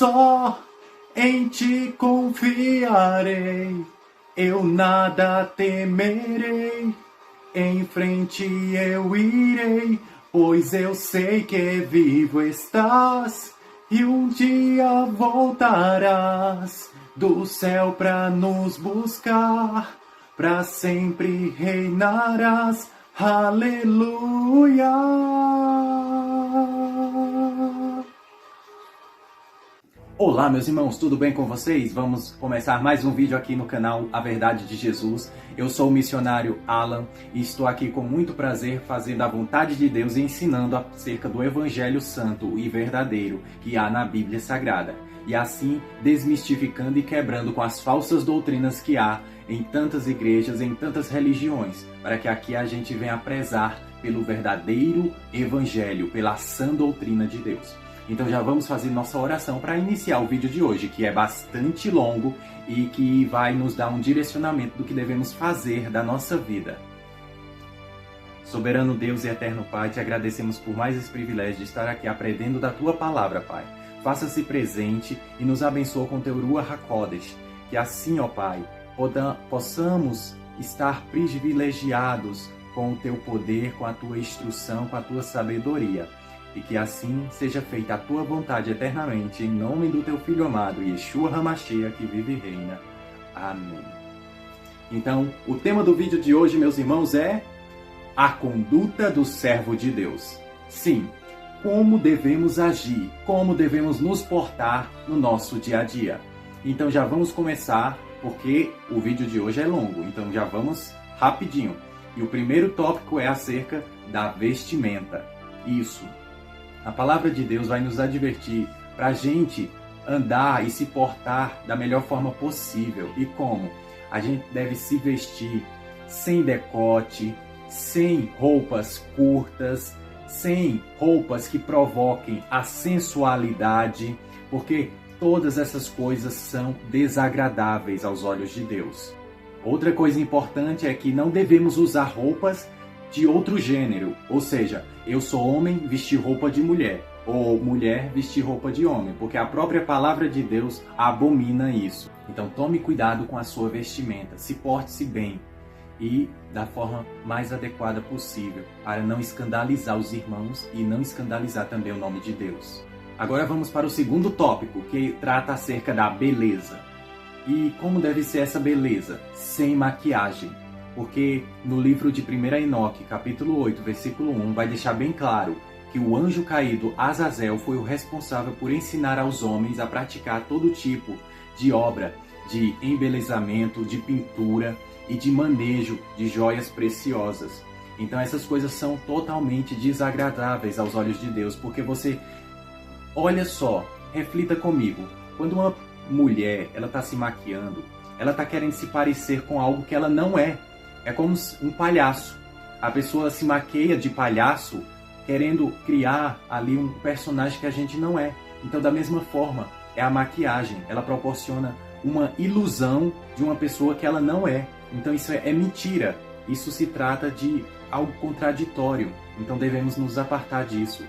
Só em ti confiarei, eu nada temerei. Em frente eu irei, pois eu sei que vivo estás e um dia voltarás do céu pra nos buscar, pra sempre reinarás. Aleluia! Olá, meus irmãos, tudo bem com vocês? Vamos começar mais um vídeo aqui no canal A Verdade de Jesus. Eu sou o missionário Alan e estou aqui com muito prazer fazendo a vontade de Deus e ensinando acerca do Evangelho Santo e Verdadeiro que há na Bíblia Sagrada. E assim desmistificando e quebrando com as falsas doutrinas que há em tantas igrejas, em tantas religiões, para que aqui a gente venha prezar pelo verdadeiro Evangelho, pela sã doutrina de Deus. Então já vamos fazer nossa oração para iniciar o vídeo de hoje, que é bastante longo e que vai nos dar um direcionamento do que devemos fazer da nossa vida. Soberano Deus e eterno Pai, te agradecemos por mais esse privilégio de estar aqui aprendendo da Tua Palavra, Pai. Faça-se presente e nos abençoa com Teu Ruach HaKodesh, que assim, ó Pai, possamos estar privilegiados com o Teu poder, com a Tua instrução, com a Tua sabedoria. E que assim seja feita a Tua vontade eternamente, em nome do Teu Filho amado, Yeshua HaMashiach, que vive e reina. Amém. Então, o tema do vídeo de hoje, meus irmãos, é a conduta do servo de Deus. Sim, como devemos agir, como devemos nos portar no nosso dia a dia. Então já vamos começar, porque o vídeo de hoje é longo, então já vamos rapidinho. E o primeiro tópico é acerca da vestimenta. Isso. A palavra de Deus vai nos advertir para a gente andar e se portar da melhor forma possível. E como? A gente deve se vestir sem decote, sem roupas curtas, sem roupas que provoquem a sensualidade, porque todas essas coisas são desagradáveis aos olhos de Deus. Outra coisa importante é que não devemos usar roupas de outro gênero, ou seja, eu sou homem, vestir roupa de mulher, ou mulher, vestir roupa de homem, porque a própria palavra de Deus abomina isso. Então tome cuidado com a sua vestimenta, se porte-se bem e da forma mais adequada possível, para não escandalizar os irmãos e não escandalizar também o nome de Deus. Agora vamos para o segundo tópico, que trata acerca da beleza. E como deve ser essa beleza? Sem maquiagem. Porque no livro de 1 Enoque, capítulo 8, versículo 1, vai deixar bem claro que o anjo caído Azazel foi o responsável por ensinar aos homens a praticar todo tipo de obra, de embelezamento, de pintura e de manejo de joias preciosas. Então essas coisas são totalmente desagradáveis aos olhos de Deus, porque você, olha só, reflita comigo, quando uma mulher ela está se maquiando, ela está querendo se parecer com algo que ela não é. É como um palhaço. A pessoa se maqueia de palhaço querendo criar ali um personagem que a gente não é. Então, da mesma forma, é a maquiagem. Ela proporciona uma ilusão de uma pessoa que ela não é. Então, isso é mentira. Isso se trata de algo contraditório. Então, devemos nos apartar disso.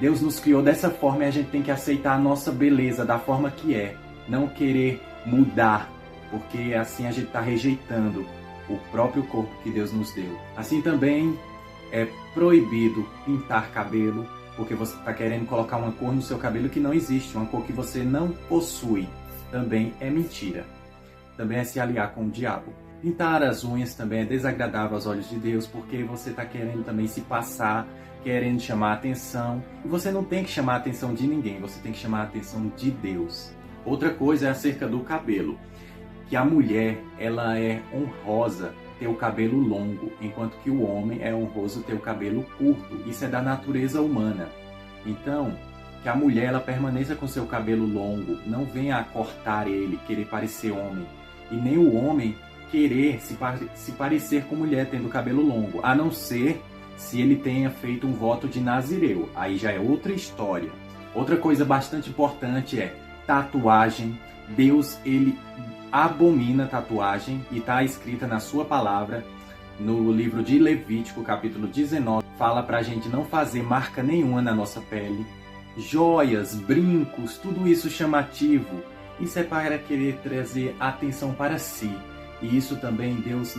Deus nos criou dessa forma e a gente tem que aceitar a nossa beleza da forma que é. Não querer mudar, porque assim a gente está rejeitando o próprio corpo que Deus nos deu. Assim também é proibido pintar cabelo, porque você está querendo colocar uma cor no seu cabelo que não existe, uma cor que você não possui. Também é mentira. Também é se aliar com o diabo. Pintar as unhas também é desagradável aos olhos de Deus, porque você está querendo também se passar, querendo chamar a atenção. E você não tem que chamar a atenção de ninguém, você tem que chamar a atenção de Deus. Outra coisa é acerca do cabelo. Que a mulher, ela é honrosa ter o cabelo longo, enquanto que o homem é honroso ter o cabelo curto. Isso é da natureza humana. Então, que a mulher, ela permaneça com seu cabelo longo, não venha a cortar ele, querer parecer homem. E nem o homem querer se parecer com mulher tendo cabelo longo, a não ser se ele tenha feito um voto de nazireu. Aí já é outra história. Outra coisa bastante importante é tatuagem. Deus, ele abomina tatuagem e está escrita na sua palavra, no livro de Levítico, capítulo 19, fala para a gente não fazer marca nenhuma na nossa pele, joias, brincos, tudo isso chamativo. Isso é para querer trazer atenção para si. E isso também Deus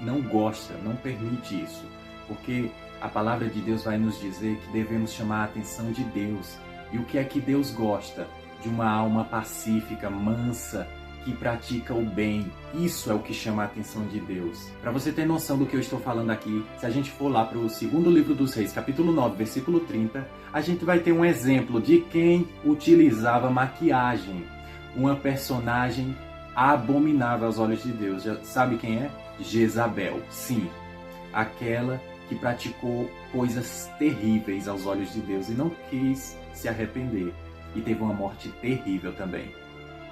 não gosta, não permite isso. Porque a palavra de Deus vai nos dizer que devemos chamar a atenção de Deus. E o que é que Deus gosta? De uma alma pacífica, mansa, que pratica o bem. Isso é o que chama a atenção de Deus. Para você ter noção do que eu estou falando aqui, se a gente for lá para o segundo livro dos Reis, capítulo 9, versículo 30, a gente vai ter um exemplo de quem utilizava maquiagem. Uma personagem abominável aos olhos de Deus. Já sabe quem é? Jezabel. Sim, aquela que praticou coisas terríveis aos olhos de Deus e não quis se arrepender. E teve uma morte terrível também.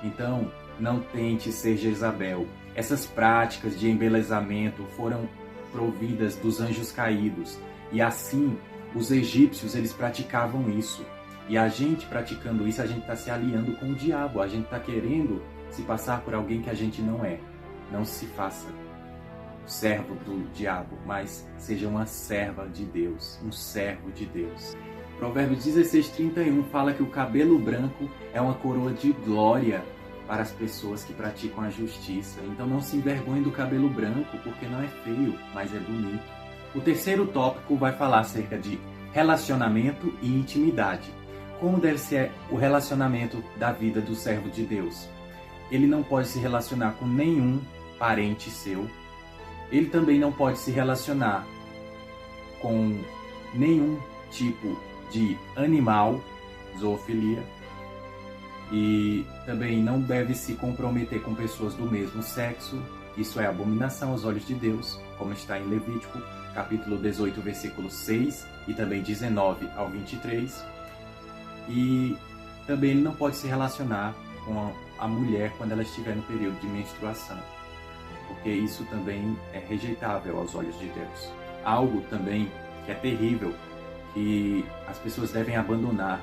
Então, não tente ser Jezabel. Essas práticas de embelezamento foram providas dos anjos caídos. E assim, os egípcios, eles praticavam isso. E a gente praticando isso, a gente está se aliando com o diabo. A gente está querendo se passar por alguém que a gente não é. Não se faça servo do diabo, mas seja uma serva de Deus, um servo de Deus. Provérbios 16:31 fala que o cabelo branco é uma coroa de glória para as pessoas que praticam a justiça. Então não se envergonhe do cabelo branco, porque não é feio, mas é bonito. O terceiro tópico vai falar acerca de relacionamento e intimidade. Como deve ser o relacionamento da vida do servo de Deus? Ele não pode se relacionar com nenhum parente seu. Ele também não pode se relacionar com nenhum tipo de animal, zoofilia, e também não deve se comprometer com pessoas do mesmo sexo. Isso é abominação aos olhos de Deus, como está em Levítico, capítulo 18, versículo 6 e também 19 ao 23. E também ele não pode se relacionar com a mulher quando ela estiver no período de menstruação, porque isso também é rejeitável aos olhos de Deus. Algo também que é terrível, que as pessoas devem abandonar,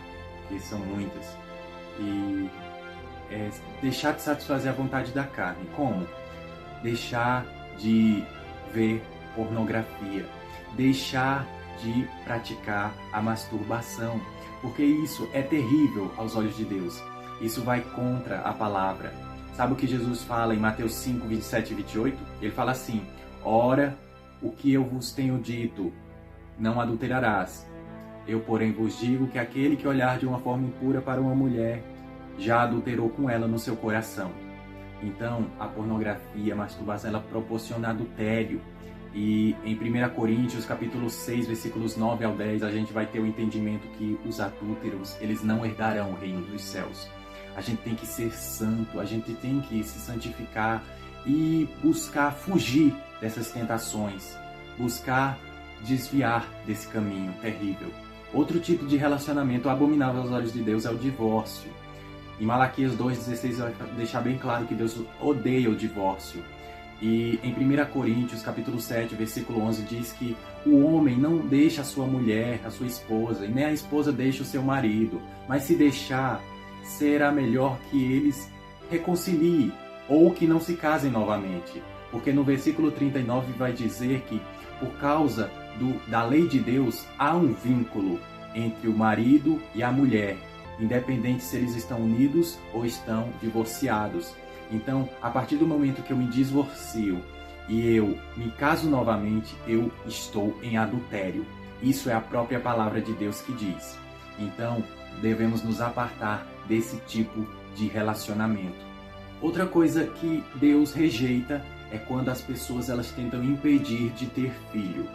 que são muitas, e é deixar de satisfazer a vontade da carne. Como? Deixar de ver pornografia, deixar de praticar a masturbação, porque isso é terrível aos olhos de Deus. Isso vai contra a palavra. Sabe o que Jesus fala em Mateus 5, 27 e 28? Ele fala assim: ora, o que eu vos tenho dito, não adulterarás. Eu, porém, vos digo que aquele que olhar de uma forma impura para uma mulher, já adulterou com ela no seu coração. Então, a pornografia, a masturbação, ela proporciona adultério. E em 1 Coríntios, capítulo 6, versículos 9 ao 10, a gente vai ter o entendimento que os adúlteros, eles não herdarão o reino dos céus. A gente tem que ser santo, a gente tem que se santificar e buscar fugir dessas tentações, buscar desviar desse caminho terrível. Outro tipo de relacionamento abominável aos olhos de Deus é o divórcio. Em Malaquias 2,16 vai deixar bem claro que Deus odeia o divórcio. E em 1 Coríntios, capítulo 7, versículo 11, diz que o homem não deixa a sua mulher, a sua esposa, e nem a esposa deixa o seu marido, mas se deixar, será melhor que eles reconciliem ou que não se casem novamente. Porque no versículo 39 vai dizer que, por causa da lei de Deus, há um vínculo entre o marido e a mulher, independente se eles estão unidos ou estão divorciados. Então, a partir do momento que eu me divorcio e eu me caso novamente, eu estou em adultério. Isso é a própria palavra de Deus que diz. Então, devemos nos apartar desse tipo de relacionamento. Outra coisa que Deus rejeita é quando as pessoas elas tentam impedir de ter filho.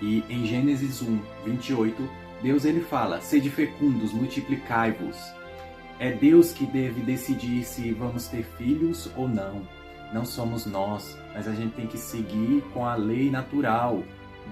E em Gênesis 1, 28, Deus ele fala: sede fecundos, multiplicai-vos. É Deus que deve decidir se vamos ter filhos ou não. Não somos nós, mas a gente tem que seguir com a lei natural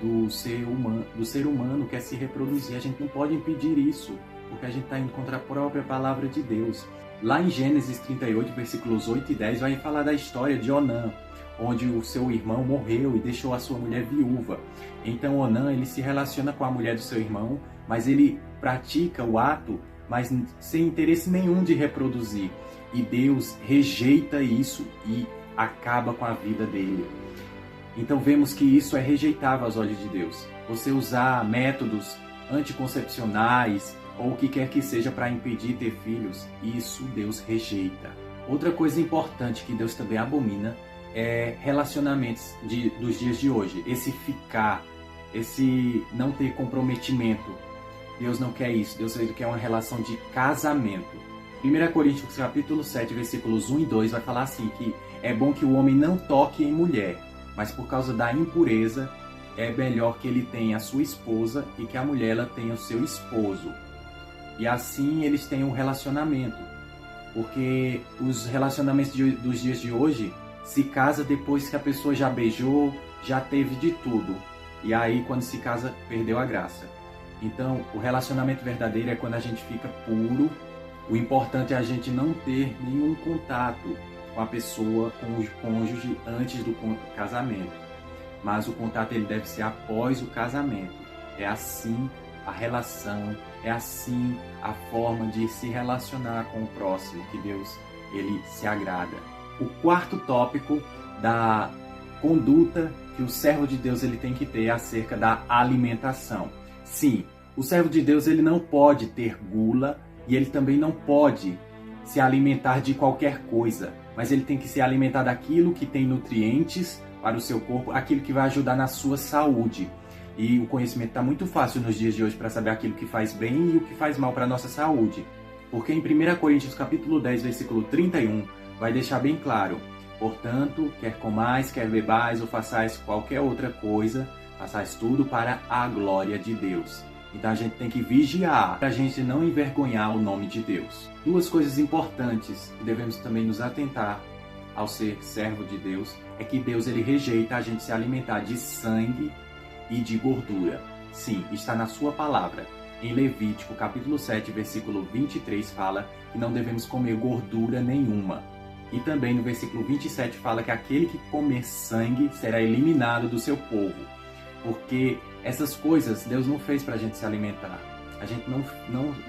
do ser humano que é se reproduzir. A gente não pode impedir isso, porque a gente está indo contra a própria palavra de Deus. Lá em Gênesis 38, versículos 8 e 10, vai falar da história de Onã, onde o seu irmão morreu e deixou a sua mulher viúva. Então Onã ele se relaciona com a mulher do seu irmão, mas ele pratica o ato, mas sem interesse nenhum de reproduzir. E Deus rejeita isso e acaba com a vida dele. Então vemos que isso é rejeitável aos olhos de Deus. Você usar métodos anticoncepcionais ou o que quer que seja para impedir ter filhos, isso Deus rejeita. Outra coisa importante que Deus também abomina é relacionamentos dos dias de hoje. Esse ficar, esse não ter comprometimento. Deus não quer isso. Deus quer uma relação de casamento. 1 Coríntios capítulo 7, versículos 1 e 2 vai falar assim, que é bom que o homem não toque em mulher, mas por causa da impureza é melhor que ele tenha a sua esposa e que a mulher ela tenha o seu esposo. E assim eles têm um relacionamento. Porque os relacionamentos dos dias de hoje se casa depois que a pessoa já beijou, já teve de tudo. E aí quando se casa, perdeu a graça. Então o relacionamento verdadeiro é quando a gente fica puro. O importante é a gente não ter nenhum contato com a pessoa, com o cônjuge antes do casamento. Mas o contato ele deve ser após o casamento. É assim a relação, é assim a forma de se relacionar com o próximo, que Deus ele se agrada. O quarto tópico da conduta que o servo de Deus ele tem que ter é acerca da alimentação. Sim, o servo de Deus ele não pode ter gula e ele também não pode se alimentar de qualquer coisa, mas ele tem que se alimentar daquilo que tem nutrientes para o seu corpo, aquilo que vai ajudar na sua saúde. E o conhecimento está muito fácil nos dias de hoje para saber aquilo que faz bem e o que faz mal para a nossa saúde. Porque em 1 Coríntios capítulo 10, versículo 31, vai deixar bem claro: portanto, quer comais, quer bebais ou façais qualquer outra coisa, façais tudo para a glória de Deus. Então a gente tem que vigiar para a gente não envergonhar o nome de Deus. Duas coisas importantes que devemos também nos atentar ao ser servo de Deus é que Deus ele rejeita a gente se alimentar de sangue e de gordura. Sim, está na sua palavra. Em Levítico capítulo 7, versículo 23 fala que não devemos comer gordura nenhuma. E também no versículo 27 fala que aquele que comer sangue será eliminado do seu povo. Porque essas coisas Deus não fez para a gente se alimentar.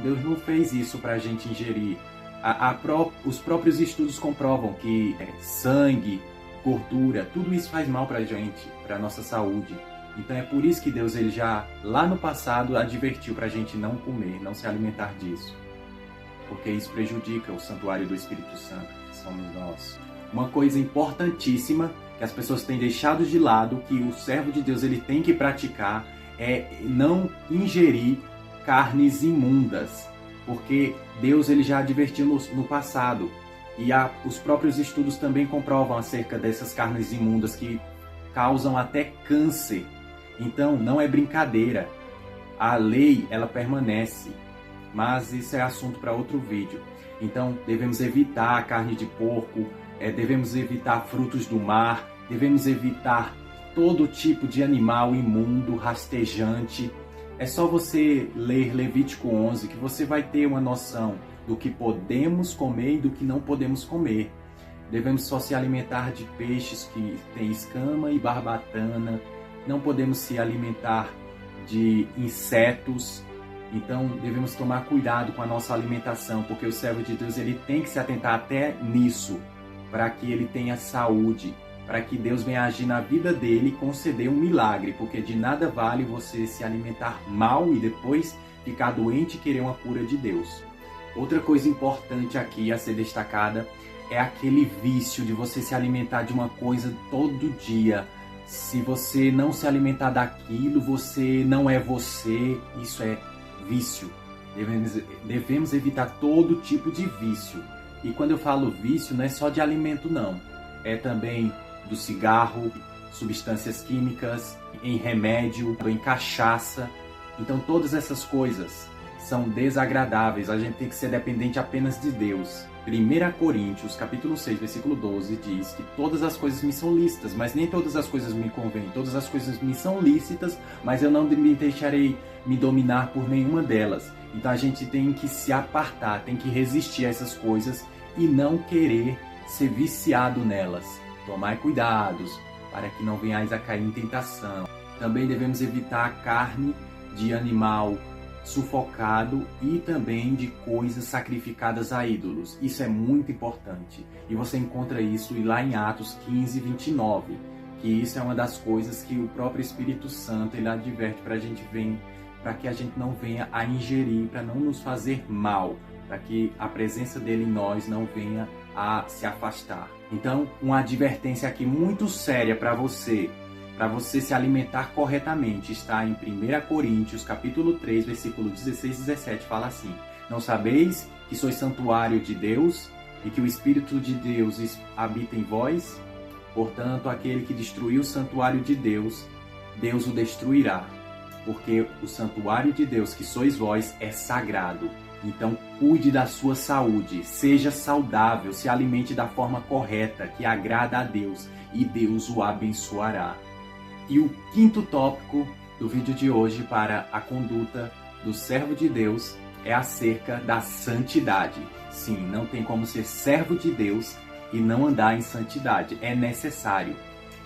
Deus não fez isso para a gente ingerir. Os próprios estudos comprovam que sangue, gordura, tudo isso faz mal para a gente, para a nossa saúde. Então é por isso que Deus ele já lá no passado advertiu para a gente não comer, não se alimentar disso. Porque isso prejudica o santuário do Espírito Santo, que somos nós. Uma coisa importantíssima que as pessoas têm deixado de lado, que o servo de Deus ele tem que praticar, é não ingerir carnes imundas. Porque Deus ele já advertiu no passado. E os próprios estudos também comprovam acerca dessas carnes imundas que causam até câncer. Então não é brincadeira. A lei ela permanece. Mas isso é assunto para outro vídeo. Então devemos evitar a carne de porco, devemos evitar frutos do mar, devemos evitar todo tipo de animal imundo, rastejante. É só você ler Levítico 11 que você vai ter uma noção do que podemos comer e do que não podemos comer. Devemos só se alimentar de peixes que têm escama e barbatana. Não podemos se alimentar de insetos. Então devemos tomar cuidado com a nossa alimentação, porque o servo de Deus ele tem que se atentar até nisso, para que ele tenha saúde, para que Deus venha agir na vida dele e conceder um milagre, porque de nada vale você se alimentar mal e depois ficar doente e querer uma cura de Deus. Outra coisa importante aqui a ser destacada é aquele vício de você se alimentar de uma coisa todo dia. Se você não se alimentar daquilo, você não é você, isso é vício. Devemos evitar todo tipo de vício. E quando eu falo vício, não é só de alimento não. É também do cigarro, substâncias químicas, em remédio, em cachaça. Então todas essas coisas são desagradáveis. A gente tem que ser dependente apenas de Deus. 1 Coríntios, capítulo 6, versículo 12, diz que todas as coisas me são lícitas, mas nem todas as coisas me convêm. Todas as coisas me são lícitas, mas eu não me deixarei me dominar por nenhuma delas. Então a gente tem que se apartar, tem que resistir a essas coisas e não querer ser viciado nelas. Tomai cuidados para que não venhais a cair em tentação. Também devemos evitar a carne de animal sufocado e também de coisas sacrificadas a ídolos. Isso é muito importante. E você encontra isso lá em Atos 15, 29. Que isso é uma das coisas que o próprio Espírito Santo ele adverte para a gente para que a gente não venha a ingerir, para não nos fazer mal, para que a presença dele em nós não venha a se afastar. Então, uma advertência aqui muito séria para você se alimentar corretamente, está em 1 Coríntios, capítulo 3, versículo 16 e 17, fala assim: não sabeis que sois santuário de Deus e que o Espírito de Deus habita em vós? Portanto, aquele que destruiu o santuário de Deus, Deus o destruirá, porque o santuário de Deus, que sois vós, é sagrado. Então, cuide da sua saúde, seja saudável, se alimente da forma correta, que agrada a Deus, e Deus o abençoará. E o quinto tópico do vídeo de hoje para a conduta do servo de Deus é acerca da santidade. Sim, não tem como ser servo de Deus e não andar em santidade. É necessário.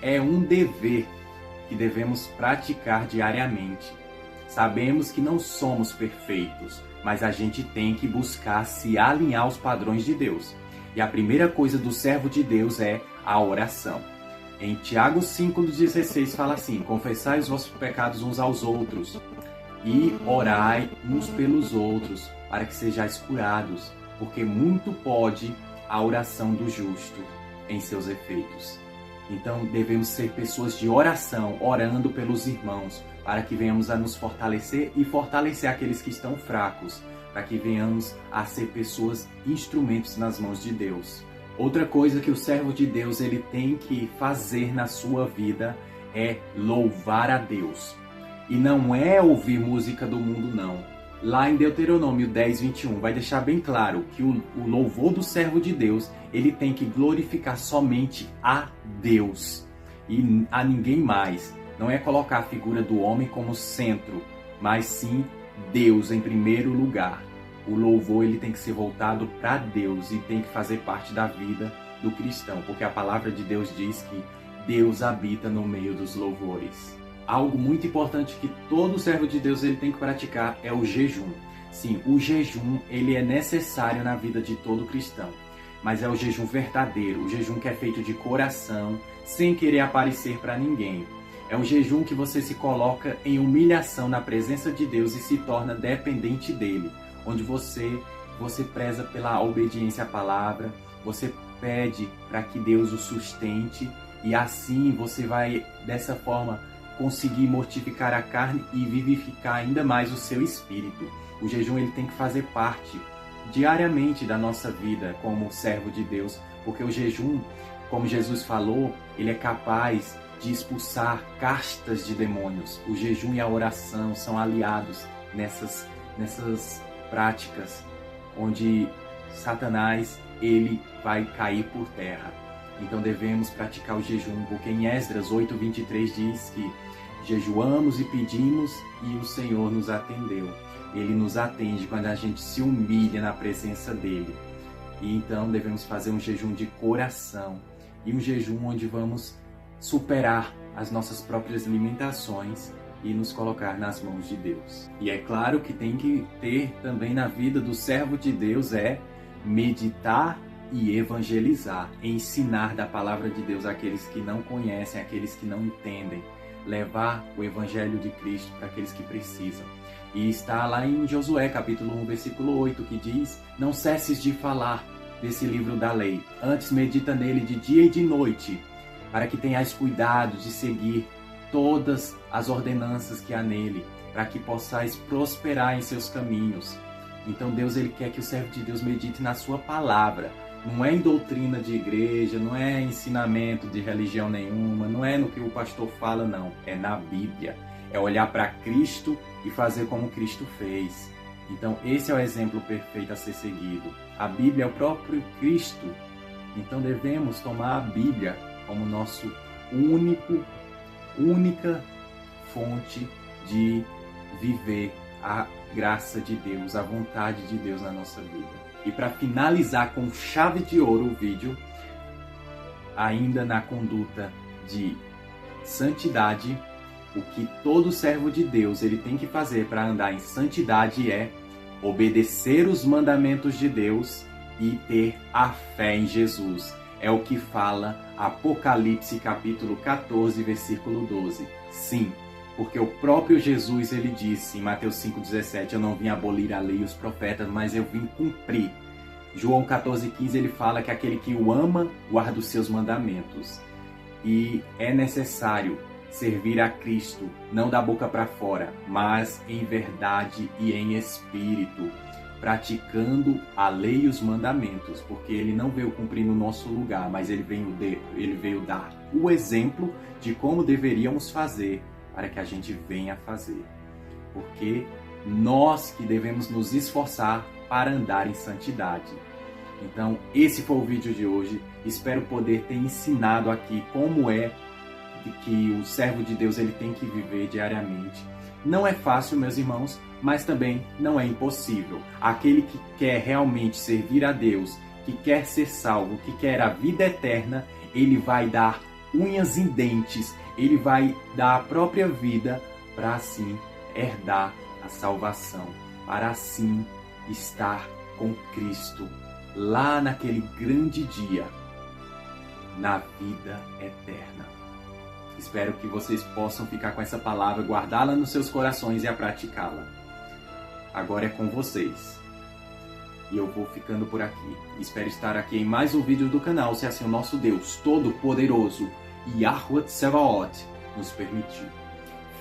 É um dever que devemos praticar diariamente. Sabemos que não somos perfeitos, mas a gente tem que buscar se alinhar aos padrões de Deus. E a primeira coisa do servo de Deus é a oração. Em Tiago 5,16 fala assim: confessai os vossos pecados uns aos outros e orai uns pelos outros, para que sejais curados, porque muito pode a oração do justo em seus efeitos. Então devemos ser pessoas de oração, orando pelos irmãos, para que venhamos a nos fortalecer e fortalecer aqueles que estão fracos, para que venhamos a ser pessoas, instrumentos nas mãos de Deus. Outra coisa que o servo de Deus ele tem que fazer na sua vida é louvar a Deus. E não é ouvir música do mundo, não. Lá em Deuteronômio 10, 21, vai deixar bem claro que o louvor do servo de Deus, ele tem que glorificar somente a Deus e a ninguém mais. Não é colocar a figura do homem como centro, mas sim Deus em primeiro lugar. O louvor ele tem que ser voltado para Deus e tem que fazer parte da vida do cristão, porque a palavra de Deus diz que Deus habita no meio dos louvores. Algo muito importante que todo servo de Deus ele tem que praticar é o jejum. Sim, o jejum ele é necessário na vida de todo cristão, mas é o jejum verdadeiro, o jejum que é feito de coração, sem querer aparecer para ninguém. É o jejum que você se coloca em humilhação na presença de Deus e se torna dependente dele, onde você preza pela obediência à palavra, você pede para que Deus o sustente e assim você vai dessa forma conseguir mortificar a carne e vivificar ainda mais o seu espírito. O jejum ele tem que fazer parte diariamente da nossa vida como servo de Deus, porque o jejum, como Jesus falou, ele é capaz de expulsar castas de demônios. O jejum e a oração são aliados nessas práticas onde Satanás ele vai cair por terra. Então devemos praticar o jejum, porque em Esdras 8:23 diz que jejuamos e pedimos e o Senhor nos atendeu. Ele nos atende quando a gente se humilha na presença dele. E então devemos fazer um jejum de coração e um jejum onde vamos superar as nossas próprias limitações e nos colocar nas mãos de Deus. E é claro que tem que ter também na vida do servo de Deus é meditar e evangelizar, ensinar da palavra de Deus àqueles que não conhecem, àqueles que não entendem, levar o evangelho de Cristo para aqueles que precisam. E está lá em Josué, capítulo 1, versículo 8, que diz: não cesses de falar desse livro da lei, antes medita nele de dia e de noite, para que tenhas cuidado de seguir todas as ordenanças que há nele, para que possais prosperar em seus caminhos. Então Deus ele quer que o servo de Deus medite na sua palavra. Não é em doutrina de igreja, não é em ensinamento de religião nenhuma, não é no que o pastor fala, não. É na Bíblia. É olhar para Cristo e fazer como Cristo fez. Então esse é o exemplo perfeito a ser seguido. A Bíblia é o próprio Cristo. Então devemos tomar a Bíblia como nosso única fonte de viver a graça de Deus, a vontade de Deus na nossa vida. E para finalizar com chave de ouro o vídeo, ainda na conduta de santidade, o que todo servo de Deus ele tem que fazer para andar em santidade é obedecer os mandamentos de Deus e ter a fé em Jesus. É o que fala Apocalipse capítulo 14, versículo 12. Sim, porque o próprio Jesus, ele disse em Mateus 5,17, eu não vim abolir a lei e os profetas, mas eu vim cumprir. João 14,15, ele fala que aquele que o ama, guarda os seus mandamentos. E é necessário servir a Cristo, não da boca para fora, mas em verdade e em espírito, praticando a lei e os mandamentos, porque ele não veio cumprir no nosso lugar, mas ele veio dar o exemplo de como deveríamos fazer para que a gente venha fazer. Porque nós que devemos nos esforçar para andar em santidade. Então, esse foi o vídeo de hoje. Espero poder ter ensinado aqui como é que o servo de Deus ele tem que viver diariamente. Não é fácil, meus irmãos, mas também não é impossível. Aquele que quer realmente servir a Deus, que quer ser salvo, que quer a vida eterna, ele vai dar unhas em dentes, ele vai dar a própria vida para assim herdar a salvação, para assim estar com Cristo lá naquele grande dia, na vida eterna. Espero que vocês possam ficar com essa palavra, guardá-la nos seus corações e a praticá-la. Agora é com vocês. E eu vou ficando por aqui. Espero estar aqui em mais um vídeo do canal, se assim o nosso Deus Todo-Poderoso, Yahweh Tsevaot, nos permitir.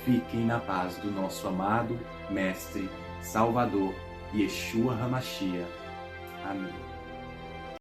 Fiquem na paz do nosso amado Mestre, Salvador, Yeshua HaMashiach. Amém.